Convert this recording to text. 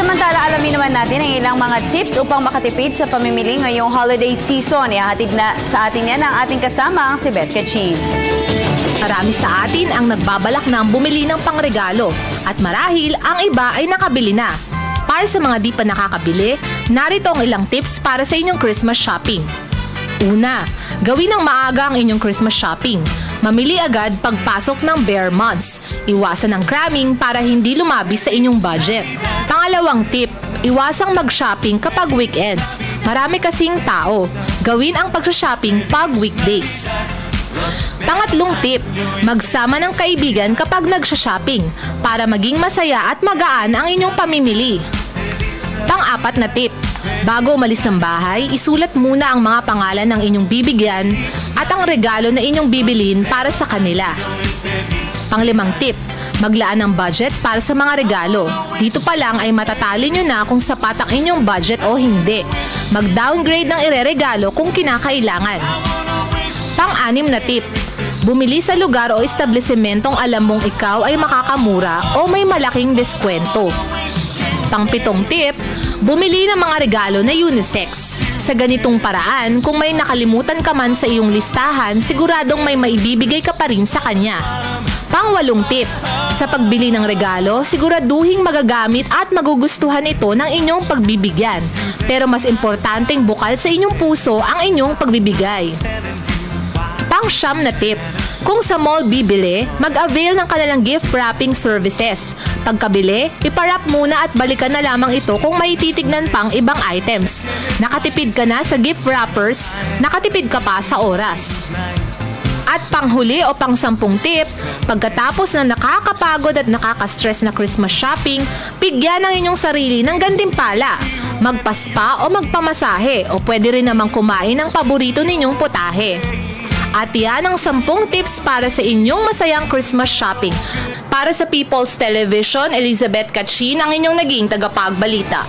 Samantala, alamin naman natin ang ilang mga tips upang makatipid sa pamimili ngayong holiday season. Ihahatid na sa atin yan ang ating kasama, si Beth Cachin. Marami sa atin ang nagbabalak ng bumili ng pangregalo at marahil ang iba ay nakabili na. Para sa mga di pa nakakabili, narito ang ilang tips para sa inyong Christmas shopping. Una, gawin ng maaga ang inyong Christmas shopping. Mamili agad pagpasok ng bare months. Iwasan ang cramming para hindi lumabis sa inyong budget. Pangalawang tip, iwasang mag-shopping kapag weekends. Marami kasing tao. Gawin ang pag-shopping pag weekdays. Pangatlong tip, magsama ng kaibigan kapag nagsha-shopping para maging masaya at magaan ang inyong pamimili. Pang-apat na tip, bago umalis ng bahay, isulat muna ang mga pangalan ng inyong bibigyan at ang regalo na inyong bibilhin para sa kanila. Pang-limang tip, maglaan ng budget para sa mga regalo. Dito pa lang ay matatali nyo na kung sapat ang inyong budget o hindi. Mag-downgrade ng ireregalo kung kinakailangan. Pang-anim na tip, bumili sa lugar o establisimentong alam mong ikaw ay makakamura o may malaking deskwento. Pang-pitong tip, bumili ng mga regalo na unisex. Sa ganitong paraan, kung may nakalimutan ka man sa iyong listahan, siguradong may maibibigay ka pa rin sa kanya. Pang-walong tip, sa pagbili ng regalo, siguraduhing magagamit at magugustuhan ito ng inyong pagbibigyan. Pero mas importanteng bukal sa inyong puso ang inyong pagbibigay. Pang-siyam na tip, kung sa mall bibili, mag-avail ng kanilang gift wrapping services. Pagkabili, iparap muna at balikan na lamang ito kung may titignan pang ibang items. Nakatipid ka na sa gift wrappers, nakatipid ka pa sa oras. At panghuli o pang-sampung tip, pagkatapos na nakakapagod at nakaka-stress na Christmas shopping, bigyan ang inyong sarili ng gantimpala. Magpaspa o magpamasahe o pwede rin namang kumain ng paborito ninyong putahe. At yan ang 10 tips para sa inyong masayang Christmas shopping. Para sa People's Television, Elizabeth Cachin ang inyong naging tagapagbalita.